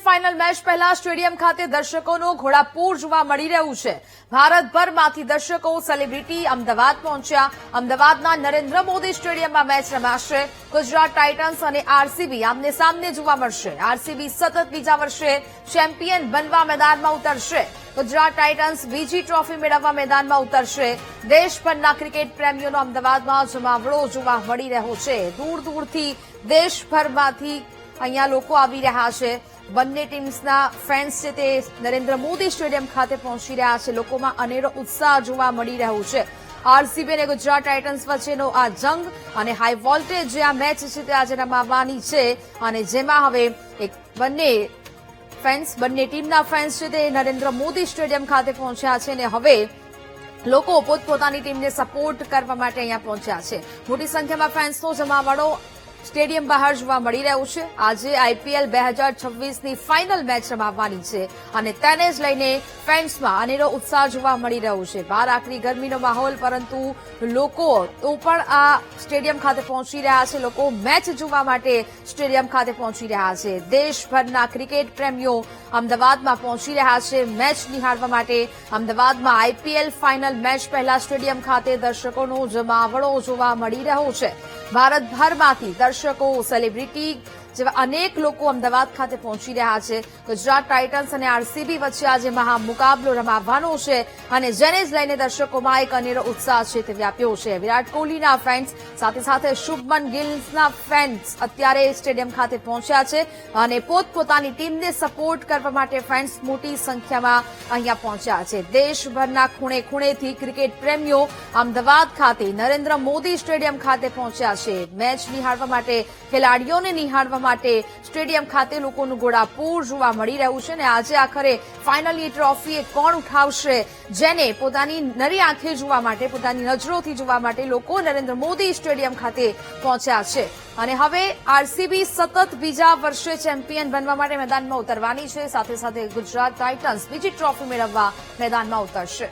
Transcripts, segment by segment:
Final match પહેલા stadium ખાતે દર્શકોનો ઘોડાપૂર જોવા મળી રહ્યું છે। ભારતભરમાંથી દર્શકો સેલિબ્રિટી અમદાવાદ પહોંચ્યા। અમદાવાદના નરેન્દ્ર મોદી સ્ટેડિયમમાં મેચ રમાશે। ગુજરાત ટાઇટન્સ અને આરસીબી આમને સામને જોવા મળશે। આરસીબી સતત બીજા વર્ષે ચેમ્પિયન બનવા મેદાનમાં ઉતરશે। ગુજરાત ટાઇટન્સ બીજી ટ્રોફી મેળવવા મેદાનમાં ઉતરશે। દેશભરના ક્રિકેટ પ્રેમીઓનો અમદાવાદમાં જમાવડો જોવા મળી રહ્યો છે। દૂર દૂરથી દેશભરમાંથી અહીંયા લોકો આવી રહ્યા છે। બંને ટીમ્સના ફેન્સ છે તે નરેન્દ્ર મોદી સ્ટેડિયમ ખાતે પહોંચી રહ્યા છે। લોકોમાં અનેરો ઉત્સાહ જોવા મળી રહ્યો છે। આરસીબી અને ગુજરાત ટાઇટન્સ વચ્ચેનો આ જંગ અને હાઈ વોલ્ટેજ જે આ મેચ છે તે આજે રમાવાની છે અને જેમાં હવે એક બંને ટીમના ફેન્સ છે તે નરેન્દ્ર મોદી સ્ટેડિયમ ખાતે પહોંચ્યા છે અને હવે લોકો પોતપોતાની ટીમને સપોર્ટ કરવા માટે અહીંયા પહોંચ્યા છે। મોટી સંખ્યામાં ફેન્સનો જમાવડો સ્ટેડિયમ બહાર જોવા મળી રહ્યું છે। આજે આઈપીએલ 2026ની ફાઇનલ મેચ રમાવાની છે અને તેને જ લઈને ફેન્સમાં અનેરો ઉત્સાહ જોવા મળી રહ્યો છે। બહાર આકરી ગરમીનો માહોલ, પરંતુ લોકો તો પણ આ સ્ટેડિયમ ખાતે પહોંચી રહ્યા છે। લોકો મેચ જોવા માટે સ્ટેડિયમ ખાતે પહોંચી રહ્યા છે। દેશભરના ક્રિકેટ પ્રેમીઓ અમદાવાદમાં પહોંચી રહ્યા છે મેચ નિહાળવા માટે। અમદાવાદમાં આઈપીએલ ફાઇનલ મેચ પહેલા સ્ટેડિયમ ખાતે દર્શકોનો જમાવડો જોવા મળી રહ્યો છે। ભારતભરમાંથી દર્શકો, સેલિબ્રિટી જેવા અનેક લોકો અમદાવાદ ખાતે પહોંચી રહ્યા છે। ગુજરાત ટાઇટન્સ અને આરસીબી વચ્ચે આજે મહામુકાબલો રમાવાનો છે અને જેને જ લઈને દર્શકોમાં એક અનેરો ઉત્સાહ છે તે વ્યાપ્યો છે। વિરાટ કોહલીના ફેન્સ સાથે સાથે શુભમન ગિલના ફેન્સ અત્યારે સ્ટેડિયમ ખાતે પહોંચ્યા છે અને પોતપોતાની ટીમને સપોર્ટ કરવા માટે ફેન્સ મોટી સંખ્યામાં અહીંયા પહોંચ્યા છે। દેશભરના ખૂણે ખૂણેથી ક્રિકેટ પ્રેમીઓ અમદાવાદ ખાતે નરેન્દ્ર મોદી સ્ટેડિયમ ખાતે પહોંચ્યા છે। મેચ નિહાળવા માટે, ખેલાડીઓને નિહાળવા માટે સ્ટેડિયમ ખાતે લોકોનું ઘોડાપૂર જોવા મળી રહ્યું છે અને આજે આખરે ફાઇનલની ટ્રોફી કોણ ઉઠાવશે, જેને પોતાની નરી આંખે જોવા માટે, પોતાની નજરોથી જોવા માટે લોકો નરેન્દ્ર મોદી સ્ટેડિયમ ખાતે પહોંચ્યા છે અને હવે આરસીબી સતત બીજા વર્ષે ચેમ્પિયન બનવા માટે મેદાનમાં ઉતરવાની છે। સાથે સાથે ગુજરાત ટાઇટન્સ બીજી ટ્રોફી મેળવવા मैदाનમાં ઉતરશે।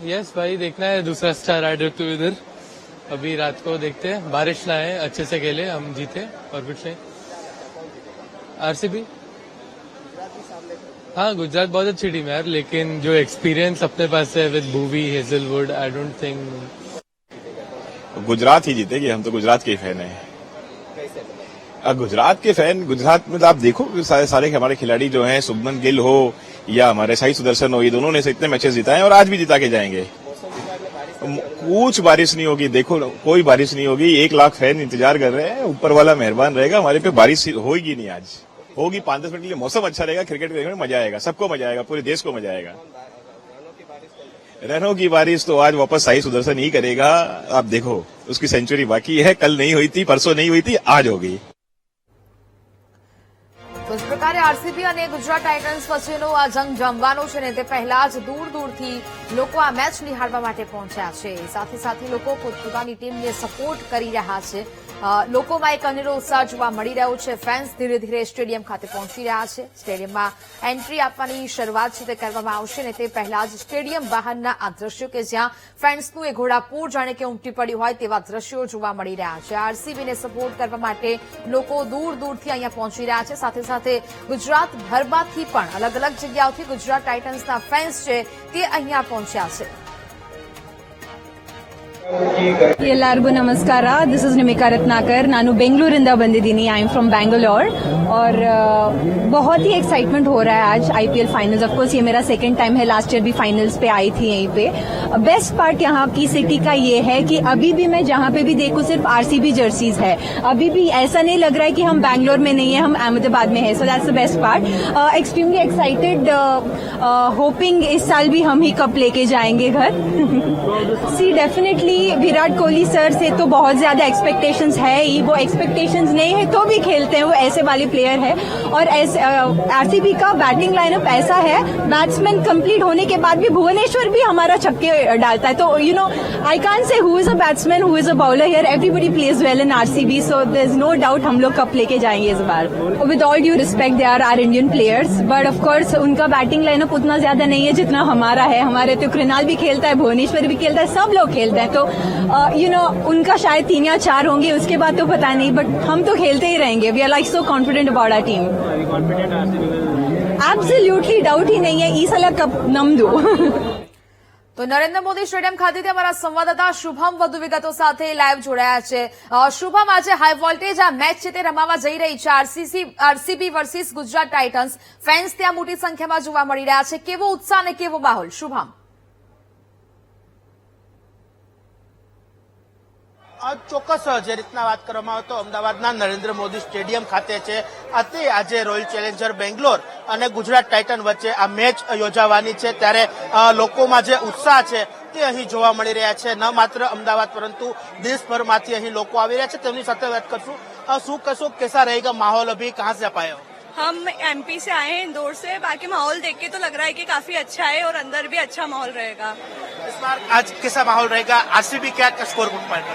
यस भाई, देखना है दूसरा स्टार राइडर तो इधर। अभी रात को देखते हैं, बारिश ना है, अच्छे से खेले, हम जीते और कुछ नहीं। आरसीबी हाँ, गुजरात बहुत अच्छी टीम है यार, लेकिन जो एक्सपीरियंस अपने पास है with Bhuvi, Hazlewood, I don't think Gujarat ही जीतेगी। हम तो गुजरात के फैन हैं। गुजरात के फैन, गुजरात में आप देखो सारे हमारे खिलाड़ी जो हैं, शुभमन गिल हो या हमारे साई सुदर्शन हो, ये दोनों ने इतने मैचेस जिताए और आज भी जिता के जाएंगे। कुछ बारिश नहीं होगी, देखो कोई बारिश नहीं होगी। 1 लाख फैन इंतजार कर रहे हैं, ऊपर वाला मेहरबान रहेगा, हमारे पे बारिश होगी नहीं। आज होगी 5-10 मिनट के लिए, मौसम अच्छा रहेगा, क्रिकेट देखने में मजा आएगा, सबको मजा आएगा, पूरे देश को मजा आएगा। रनों की बारिश तो आज वापस साई सुदर्शन ही करेगा। आप देखो, उसकी सेंचुरी बाकी है, कल नहीं हुई थी, परसों नहीं हुई थी, आज होगी। તો જ પ્રકારે આરસીબી અને ગુજરાત ટાઇટન્સ વચ્ચેનો આ જંગ જમવાનો છે ને તે પહેલા જ દૂર દૂરથી લોકો આ મેચ નિહાળવા માટે પહોંચ્યા છે। સાથે સાથે લોકો પોતપોતાની ટીમને સપોર્ટ કરી રહ્યા છે। લોકોમાં એક અનેરો ઉત્સાહ જોવા મળી રહ્યો છે। ફેન્સ ધીરે ધીરે સ્ટેડિયમ ખાતે પહોંચી રહ્યા છે। સ્ટેડિયમમાં એન્ટ્રી આપવાની શરૂઆત છે તે કરવામાં આવશે ને તે પહેલા જ સ્ટેડિયમ બહારના આ દ્રશ્યો કે જ્યાં ફેન્સનું એ ઘોડાપૂર જાણે કે ઉમટી પડ્યું હોય તેવા દ્રશ્યો જોવા મળી રહ્યા છે। આરસીબીને સપોર્ટ કરવા માટે લોકો દૂર દૂરથી અહીંયા પહોંચી રહ્યા છે। સાથે સાથે ગુજરાતભરમાંથી પણ અલગ અલગ જગ્યાઓથી ગુજરાત ટાઇટન્સના ફેન્સ છે તે અહીંયા પહોંચ્યા છે। ಎಲ್ಲರಿಗೂ ನಮಸ್ಕಾರ। This is Nimika Ratnakar. ನಾನು ಬೆಂಗಳೂರಿಂದ ಬಂದಿದ್ದೀನಿ। आई एम फ्रॉम बैंगलोर और बहुत ही एक्साइटमेंट हो रहा है आज आईपीएल फाइनल्स। ऑफ कोर्स ये मेरा सेकंड टाइम है, लास्ट ईयर भी फाइनल्स पे आई थी यहीं पे। बेस्ट पार्ट यहाँ की सिटी का ये है कि अभी भी मैं जहाँ पे भी देखूँ सिर्फ आरसीबी जर्सीज है। अभी भी ऐसा नहीं लग रहा है कि हम बैंगलोर में नहीं है, हम अहमदाबाद में है। So that's the best part. Extremely excited, hopping इस साल भी हम ही कप लेके जाएंगे घर। सी डेफिनेटली विराट कोहली सर से तो बहुत ज्यादा एक्सपेक्टेशंस है ही। वो एक्सपेक्टेशंस नहीं है तो भी खेलते हैं, वो ऐसे वाले प्लेयर है। और आरसीबी का बैटिंग लाइनअप ऐसा है, बैट्समैन कंप्लीट होने के बाद भी भुवनेश्वर भी हमारा छक्के डालता है। तो you know, I can't say who is a batsman, who is a bowler here, everybody plays well in RCB. So there is no doubt हम लोग कप लेके जाएंगे इस बार। With all due respect, they are Indian players, but of course उनका batting lineup उतना ज्यादा नहीं है जितना हमारा है। हमारे तो कृणाल भी खेलता है, भुवनेश्वर भी खेलता है, सब लोग खेलते हैं। तो यू नो उनका शायद 3 या 4 होंगे, उसके बाद तो पता नहीं, बट हम तो खेलते ही रहेंगे. We are like so confident about our team. Absolutely doubt ही नहीं है. ई साला कप नम दो. તો નરેન્દ્ર મોદી સ્ટેડિયમ ખાતેથી અમારા સંવાદદાતા શુભમ વધુ વિગતો સાથે લાઈવ જોડાયા છે. શુભમ, આજે હાઈ વોલ્ટેજ આ મેચ છે તે રમાવા જઈ રહી છે. RCB versus Gujarat Titans. Fans ત્યાં મોટી સંખ્યામાં જોવા મળી રહ્યા છે. કેવો ઉત્સાહ અને કેવો માહોલ, શુભમ? ચોક્કસ જે રીતના વાત કરવામાં આવે તો અમદાવાદના નરેન્દ્ર મોદી સ્ટેડિયમ ખાતે છે તે આજે રોયલ ચેલેન્જર બેંગ્લોર અને ગુજરાત ટાઇટન વચ્ચે આ મેચ યોજાવાની છે. ત્યારે લોકોમાં જે ઉત્સાહ છે તે અહીં જોવા મળી રહ્યા છે. ન માત્ર અમદાવાદ પરંતુ દેશભરમાંથી અહીં લોકો આવી રહ્યા છે. તેમની સાથે વાત કરશું. શું કહેશો, कैसा रहेगा माहौल, अभी कहाँ से आप आए हो? हम एमपी से आए हैं, इंदौर से. बाकी माहौल देख के तो लग रहा है कि काफी अच्छा है और अंदर भी अच्छा माहौल रहेगा. इस बार आज कैसा माहौल रहेगा? आरसीबी क्या स्कोर बुक पाएगा?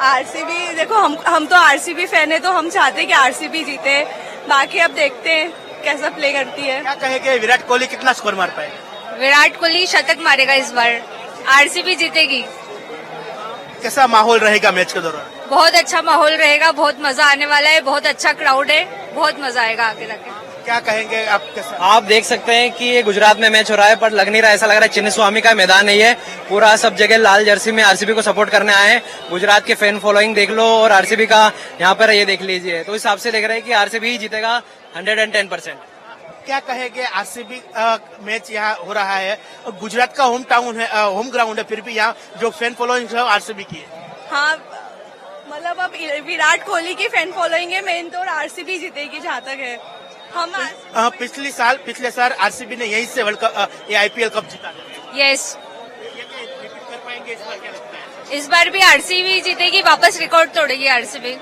आरसीबी, देखो हम तो आरसीबी फैन है, तो हम चाहते हैं कि आरसीबी जीते. बाकी अब देखते हैं कैसा प्ले करती है. क्या कहेंगे, विराट कोहली कितना स्कोर मार पाएगा? विराट कोहली शतक मारेगा इस बार. आरसीबी जीतेगी. कैसा माहौल रहेगा मैच के दौरान? बहुत अच्छा माहौल रहेगा, बहुत मजा आने वाला है. बहुत अच्छा क्राउड है, बहुत मजा आएगा आगे तक. क्या कहेंगे आप, कैसा? आप देख सकते हैं कि ये गुजरात में मैच हो रहा है, पर लग नहीं रहा, ऐसा लग रहा है चिन्नस्वामी का मैदान नहीं है. पूरा सब जगह लाल जर्सी में आरसीबी को सपोर्ट करने आए हैं. गुजरात के फैन फॉलोइंग देख लो और आरसीबी का यहाँ पर ये देख लीजिए. तो इस हिसाब से देख रहे हैं कि आरसीबी ही जीतेगा 110%. क्या कहेंगे, आरसीबी मैच यहाँ हो रहा है, गुजरात का होम टाउन है, होम ग्राउंड है, फिर भी यहाँ जो फैन फॉलोइंग है आरसीबी की है. हाँ, मतलब अब विराट कोहली की फैन फॉलोइंग है मेन तो, और आरसीबी जीतेगी जहाँ तक है. हम पिछले साल आरसीबी ने यहीं से वर्ल्ड कप, ये आईपीएल कप जीता है. यस, ये रिपीट कर पाएंगे इस बार, क्या लगता है? इस बार भी आरसीबी जीतेगी, वापस रिकॉर्ड तोड़ेगी आरसीबी.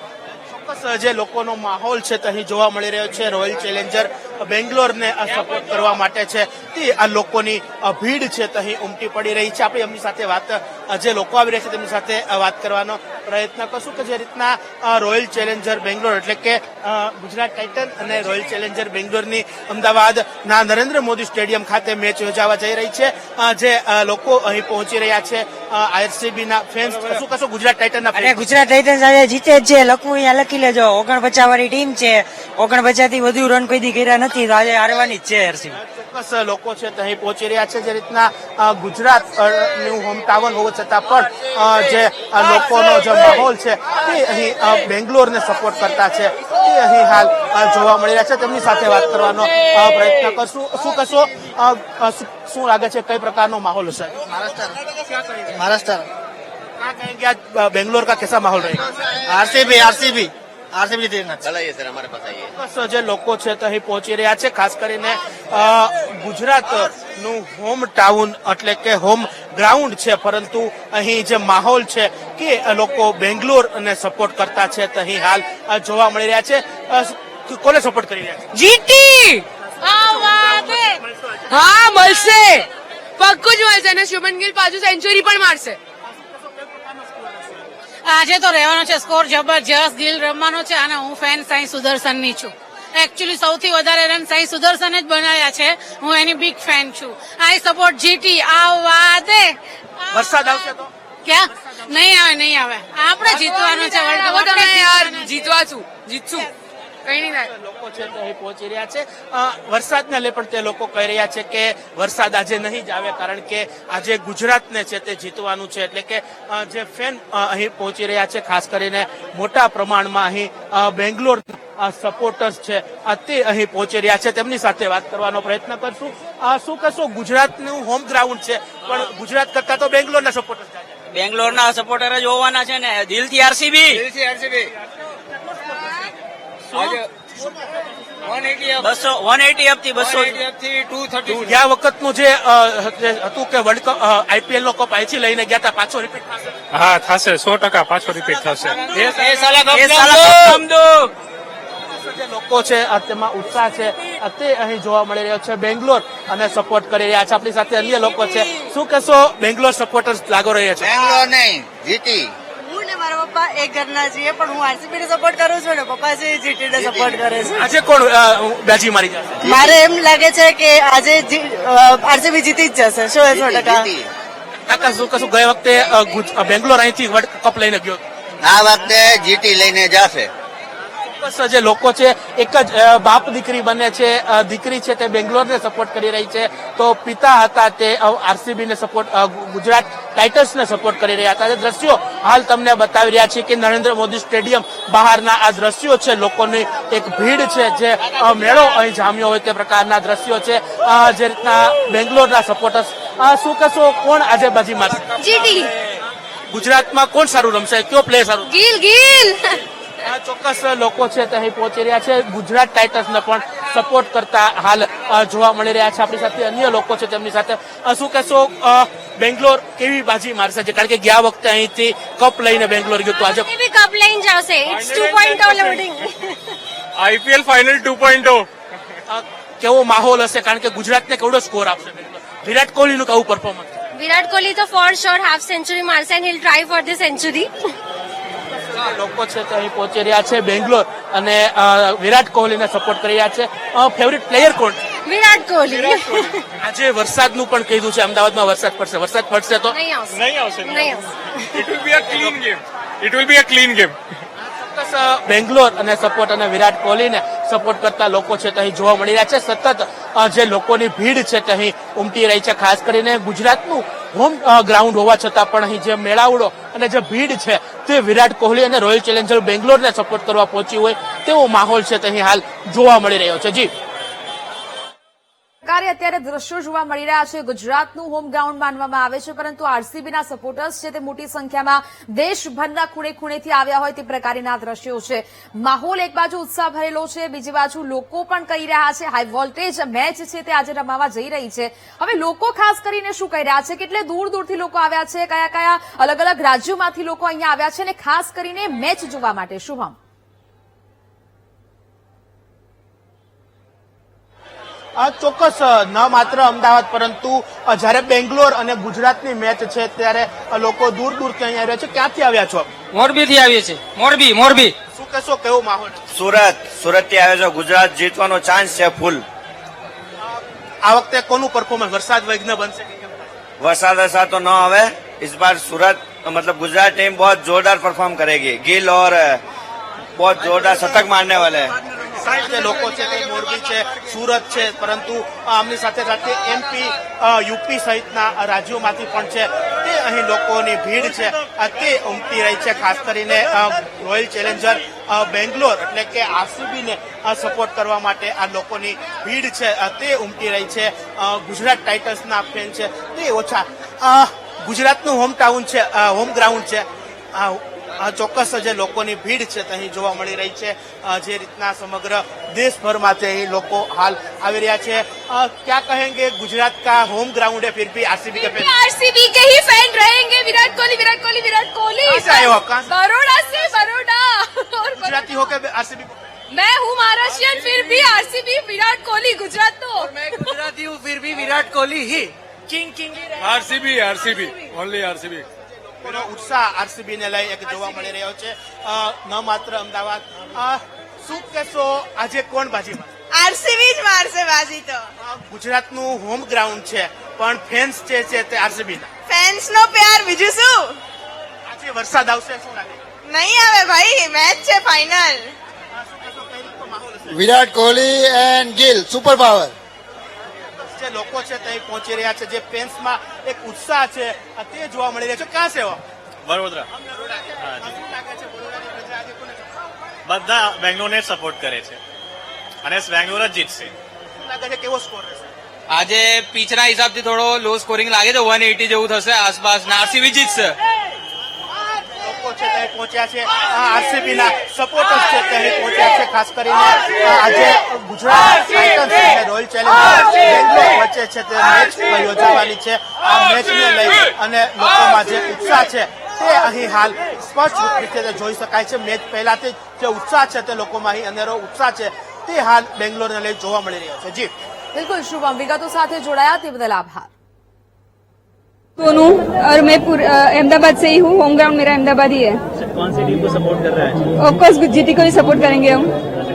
ચોક્કસ જે લોકોનો માહોલ છે તે અહીં જોવા મળી રહ્યો છે. રોયલ ચેલેન્જર બેંગ્લોરને સપોર્ટ કરવા માટે છે તે આ લોકોની ભીડ છે તે અહીં ઉમટી પડી રહી છે. આપણે એમની સાથે વાત, જે લોકો આવી રહ્યા છે તેમની સાથે વાત કરવાનો પ્રયત્ન કરશું કે જે રીતના રોયલ ચેલેન્જર બેંગ્લોર એટલે કે ગુજરાત ટાઇટન અને રોયલ ચેલેન્જર બેંગ્લોરની અમદાવાદના નરેન્દ્ર મોદી સ્ટેડિયમ ખાતે મેચ યોજાવા જઈ રહી છે. જે લોકો અહીં પહોંચી રહ્યા છે આરસીબીના ફેન્સ. શું કહેશો, ગુજરાત ટાઇટનના અરે ગુજરાત ટાઇટન્સ આજે જીતે જ છે. લખવું અહીંયા લખી લેજો. 49 વાળી ટીમ છે. 49 થી વધુ રન કોઈ દી કર્યા નથી, તો આજે હારવાની જ છે આરસીબી. ચોક્કસ લોકો છે તે અહીં પહોંચી રહ્યા છે. જે રીતના ગુજરાત નું હોમ ટાઉન હોવા છતાં પણ જે લોકોનો જે માહોલ છે તે અહીં બેંગ્લોરને સપોર્ટ કરતા છે તે અહીં હાલ જોવા મળી રહ્યા છે. તેમની સાથે વાત કરવાનો પ્રયત્ન કરશું. શું કહેશો, શું લાગે છે, કઈ પ્રકારનો માહોલ હશે? महाराष्ट्र क्या कहेंगे आज बेंगलोर का कैसा माहौल रहेगा? आरसीबी जीतेगा. चलाइए सर, हमारे पास आइए. ચોક્કસ જે લોકો છે તે અહીં પહોંચી રહ્યા છે. ખાસ કરીને ગુજરાતનું હોમ ટાઉન એટલે કે હોમ ગ્રાઉન્ડ છે, પરંતુ અહીં જે માહોલ છે કે લોકો બેંગ્લોરને સપોર્ટ કરતા છે તે અહીં હાલ જોવા મળી રહ્યા છે. કોને સપોર્ટ કરી રહ્યા છે? જીટી હા મળશે, પક્કું જ મળશે. અને શુભમન ગિલ પાછું સેન્ચુરી પણ મારશે. આજે તો રહેવાનો છે સ્કોર જબરજસ્ત. દિલ રમવાનો છે. અને હું ફેન સાઈ સુદર્શનની છું. એકચ્યુઅલી સૌથી વધારે રન સાઈ સુદર્શને જ બનાવ્યા છે. હું એની બિગ ફેન છું. આઈ સપોર્ટ જીટી. આવવા દે. વરસાદ આવશે તો ક્યાં નહીં આવે. આપણે જીતવાનું છે વર્લ્ડ કપ. તમે યાર જીતવા છું, જીતશું, કઈ નહીં થાય. લોકો છે તે અહીં પહોંચી રહ્યા છે. વરસાદને લઈ પણ તે લોકો કહી રહ્યા છે કે વરસાદ આજે નહીં જ આવે, કારણ કે આજે ગુજરાતને છે તે જીતવાનું છે. એટલે કે જે ફેન અહીં પહોંચી રહ્યા છે, ખાસ કરીને મોટા પ્રમાણમાં અહીં બેંગ્લોર સપોર્ટર્સ છે તે અહીં પહોંચી રહ્યા છે. તેમની સાથે વાત કરવાનો પ્રયત્ન કરશું. શું કહેશો, ગુજરાતનું હોમ ગ્રાઉન્ડ છે પણ ગુજરાત કરતા તો બેંગ્લોરના સપોર્ટર્સ છે. બેંગ્લોરના સપોર્ટર જ હોવાના છે ને. દિલથી આરસીબી. 180 અપથી 230. ગયા વખતનું જે હતું કે વર્લ્ડ કપ આઈપીએલ નો કપ અહીંથી લઈને ગયા હતા, પાછો રિપીટ થશે? હા થશે, 100% પાછો રિપીટ થશે. જે લોકો છે તેમાં ઉત્સાહ છે તે અહીં જોવા મળી રહ્યો છે. બેંગ્લોર અને સપોર્ટ કરી રહ્યા છે. આપણી સાથે અન્ય લોકો છે. શું કહેશો, બેંગ્લોર સપોર્ટર્સ લાગો રહ્યા છે? बेंगलोर नहीं जीती. હું ને મારા પપ્પા એક ઘરના છીએ, પણ હું આરસીબી ને સપોર્ટ કરું છું ને પપ્પા છે જીટી ને સપોર્ટ કરે છે. આજે કોણ બાજી મારી જશે? મારે એમ લાગે છે કે આજે આરસીબી જીતી જ જશે 100%. કાકા શું કશું ગયા વખતે બેંગ્લોર અહીંથી વર્લ્ડ કપ લઈને ગયો હતો. આ વખતે જીટી લઈને જશે. ચોક્કસ જે લોકો છે એક જ બાપ દીકરી બને છે. દીકરી છે તે બેંગ્લોરને સપોર્ટ કરી રહી છે તો પિતા હતા તે આરસીબી ને સપોર્ટ ગુજરાત ટાઇટન્સને સપોર્ટ કરી રહ્યા હતા. જે દ્રશ્યો હાલ તમને બતાવી રહ્યા છીએ કે નરેન્દ્ર મોદી સ્ટેડિયમ બહારના આ દ્રશ્યો છે. લોકોની એક ભીડ છે જે મેળો અહીં જામ્યો હોય તે પ્રકારના દ્રશ્યો છે. જે રીતના બેંગ્લોરના સપોર્ટર્સ શું કહેશો, કોણ આજે બાજી મારશે? जीटी ગુજરાતમાં કોણ સારું રમશે, કયો પ્લેયર સારું? गिल गिल આ ચોક્કસ લોકો છે તે અહીં પહોંચી રહ્યા છે. ગુજરાત ટાઇટન્સને પણ સપોર્ટ કરતા હાલ જોવા મળી રહ્યા છે. આપણી સાથે અન્ય લોકો છે તેમની સાથે શું કહેશો, બેંગ્લોર કેવી બાજી મારશે? છે કારણ કે ગયા વખતે અહીંથી કપ લઈને બેંગ્લોર ગયું હતું. આજે भी कप लाइन जाओ इट्स 2.0 लोडिंग आईपीएल फाइनल 2.0 કેવો માહોલ હશે? કારણ કે ગુજરાતને કેવડો સ્કોર આપશે બેંગ્લોર? વિરાટ કોહલીનું કેવું પરફોર્મન્સ? विराट कोहली तो फॉर श्योर हाफ सेंचुरी मारसे and he'll try for the century લોકો છે તે અહીં પહોંચી રહ્યા છે બેંગ્લોર અને વિરાટ કોહલીને સપોર્ટ કરી રહ્યા છે. ફેવરિટ પ્લેયર કોણ છે? विराट कोहली આજે વરસાદનું પણ કીધું છે, અમદાવાદમાં વરસાદ પડશે. વરસાદ પડશે તો नहीं आवશે नहीं आवશે it will be a clean game. It will be a clean game. ચોક્કસ બેંગ્લોર અને સપોર્ટ અને વિરાટ કોહલીને સપોર્ટ કરતા લોકો છે તે અહીં જોવા મળી રહ્યા છે. સતત જે લોકોની ભીડ છે તે અહીં ઉમટી રહી છે. ખાસ કરીને ગુજરાતનું હોમ ગ્રાઉન્ડ હોવા છતાં પણ અહીં જે મેળાવડો અને જે ભીડ છે તે વિરાટ કોહલી અને રોયલ ચેલેન્જર બેંગ્લોરને સપોર્ટ કરવા પહોંચી હોય તેવો માહોલ છે તે અહીં હાલ જોવા મળી રહ્યો છે. જી પ્રકારે અત્યારે દ્રશ્યો જોવા મળી રહ્યા છે. ગુજરાતનું હોમ ગ્રાઉન્ડ માનવામાં આવે છે, પરંતુ આરસીબીના સપોર્ટર્સ છે તે મોટી સંખ્યામાં દેશભરના ખૂણે ખૂણેથી આવ્યા હોય તે પ્રકારના દ્રશ્યો છે. માહોલ એક બાજુ ઉત્સાહ ભરેલો છે, બીજી બાજુ લોકો પણ કહી રહ્યા છે હાઈ વોલ્ટેજ મેચ છે તે આજે રમાવા જઈ રહી છે. હવે લોકો ખાસ કરીને શું કહી રહ્યા છે, કેટલે દૂર દૂરથી લોકો આવ્યા છે, કયા કયા અલગ અલગ રાજ્યોમાંથી લોકો અહીંયા આવ્યા છે અને ખાસ કરીને મેચ જોવા માટે? શુભમ, ચોક્કસ ન માત્ર અમદાવાદ પરંતુ જયારે બેંગ્લોર અને ગુજરાતની મેચ છે ત્યારે લોકો દૂર દૂરથી અહીં આવ્યા છે. ક્યાંથી આવ્યા છો? मोरबी थी आवी छे. मोरबी શું કહેશો, કેવો માહોલ? સુરત થી આવે છે. ગુજરાત જીતવાનો ચાન્સ છે ફૂલ. આ વખતે કોનું પરફોર્મન્સ? વરસાદ વિઘ્ન બનશે કે કેમ? वरसाद तो न आवे. इस बार सूरत मतलब गुजरात टीम बहुत जोरदार परफॉर्म करेगी. गिल और बहुत जोरदार शतक मारने वाले हैं. જે લોકો છે તે મોરબી છે, સુરત છે, પરંતુ આમની સાથે સાથે એમપી, યુપી સહિતના રાજ્યોમાંથી પણ છે તે અહીં લોકોની ભીડ છે તે ઉમટી રહી છે. ખાસ કરીને રોયલ ચેલેન્જર બેંગ્લોર એટલે કે આરસીબીને સપોર્ટ કરવા માટે આ લોકોની ભીડ છે તે ઉમટી રહી છે. ગુજરાત ટાઇટન્સના ફેન છે તે ઓછા. ગુજરાતનું હોમ ટાઉન છે, હોમ ગ્રાઉન્ડ છે. ચોક્કસ જે લોકોની ભીડ છે તે અહીં જોવા મળી રહી છે. જે રીતના સમગ્ર દેશભરમાંથી અહીં લોકો હાલ આવી રહ્યા છે. क्या कहेंगे, गुजरात का होम ग्राउंड है फिर भी आरसीबी के फैन? आरसीबी के ही फैन रहेंगे. विराट कोहली विराट कोहली विराट कोहली. कहाँ से आए हो आप? कहाँ से? बड़ौदा से बड़ौदा. और गुजराती होकर आरसीबी मैं हूँ महाराष्ट्रियन फिर भी आरसीबी विराट कोहली गुजरात तो मैं गुजराती हूँ फिर भी विराट कोहली ही किंग आरसीबी ओनली आरसीबी. કોનો ઉત્સાહ આરસીબી ને લઈ એક જોવા મળી રહ્યો છે. ન માત્ર અમદાવાદ. શું કહેશો, આજે કોણ બાજી મારશે? आरसीबी જ મારશે બાજી તો. ગુજરાતનું હોમ ગ્રાઉન્ડ છે પણ ફેન્સ જે છે તે આરસીબી ના. ફેન્સ નો પ્યાર બીજું શું? આજે વરસાદ આવશે શું લાગે? નહીં આવે ભાઈ, મેચ છે final. Virat Kohli and Gill super power. જે લોકો છે તે અહીં પહોંચી રહ્યા છે. જે ફેન્સમાં એક ઉત્સાહ છે તે જોવા મળી રહ્યો છે. ક્યાં છે? વડોદરા. બધા બેંગ્લોરને સપોર્ટ કરે છે અને બેંગ્લોર જ જીતશે. લાગે છે કેવો સ્કોર રહેશે? આજે પીચના હિસાબથી થોડો લો સ્કોરિંગ લાગે છે. 180 જેવું થશે આસપાસ. આરસીબી જીતશે. લોકો છે તે પહોંચ્યા છે. આરસીબી ના સપોર્ટર્સ છે તે પહોંચ્યા છે. ખાસ કરીને આજે ગુજરાત ટાઇટન્સ અને રોયલ ચેલેન્જર બેંગ્લોર વચ્ચે છે તે મેચ યોજાવાની છે. આ મેચને લઈ અને લોકોમાં જે ઉત્સાહ છે તે અહીં હાલ સ્પષ્ટ રીતે જોઈ શકાય છે. મેચ પહેલાથી જે ઉત્સાહ છે તે લોકોમાં અહીં અનેરો ઉત્સાહ છે તે હાલ બેંગ્લોરને લઈ જોવા મળી રહ્યો છે. જી બિલકુલ શુભમ, વિગતો સાથે જોડાયા તે બદલ આભાર. दोनों और मैं अहमदाबाद से ही हूँ. होम ग्राउंड मेरा अहमदाबाद ही है. कौन सी टीम को सपोर्ट कर रहा है? ऑफकोर्स जीटी को ही सपोर्ट करेंगे हम.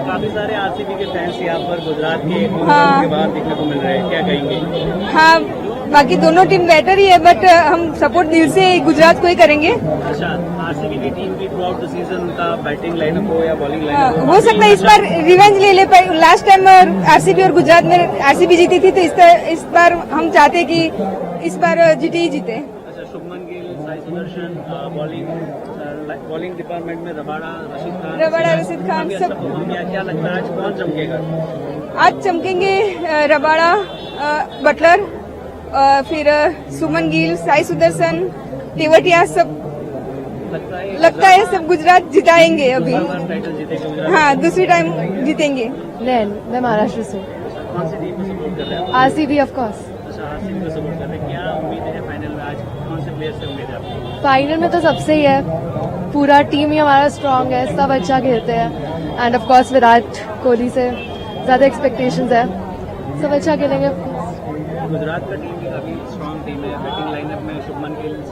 काफी सारे आरसीबी के फैंस यहाँ पर गुजरात के हाँ. के बाहर देखने को मिल रहे हैं, क्या कहेंगे? हाँ, बाकी दोनों टीम बेटर ही है, बट हम सपोर्ट दिल से गुजरात को ही करेंगे। अच्छा, आरसीबी की टीम की थ्रू आउट द सीजन उनका बैटिंग लाइनअप हो या बॉलिंग हाँ, लाइनअप हो सकता है इस बार रिवेंज ले ले पाए। लास्ट टाइम आरसीबी और गुजरात में आरसीबी जीती थी, तो इस बार हम चाहते हैं कि इस बार जीते ही जीते। अच्छा, शुभमन गिल, साई सुदर्शन, बॉलिंग डिपार्टमेंट में रबाड़ा, रशीद खान सब क्या लगता है आज कौन चमकेगा? आज चमकेंगे रबाड़ा, बटलर, फिर सुमन गिल, साई सुदर्शन, तेवटिया, सब लगता है सब गुजरात जिताएंगे अभी। टाइटल जीतेगा गुजरात। हाँ, दूसरी टाइम जीतेंगे। मैं महाराष्ट्र से। कौन सी टीम को सपोर्ट कर रहे हैं? RCB of course. अच्छा, आरसीबी को सपोर्ट कर रहे हैं। क्या उम्मीद है फाइनल में आज कौन से प्लेयर से उम्मीद है आपको? फाइनल में तो सबसे ही है, पूरा टीम ही हमारा स्ट्रांग है, सब अच्छा खेलते हैं end of course Virat Kohli से ज्यादा एक्सपेक्टेशंस है, सब अच्छा खेलेंगे। गुजरात का टीम भी काफी स्ट्रांग टीम है, बैटिंग लाइनअप में शुभमन गिल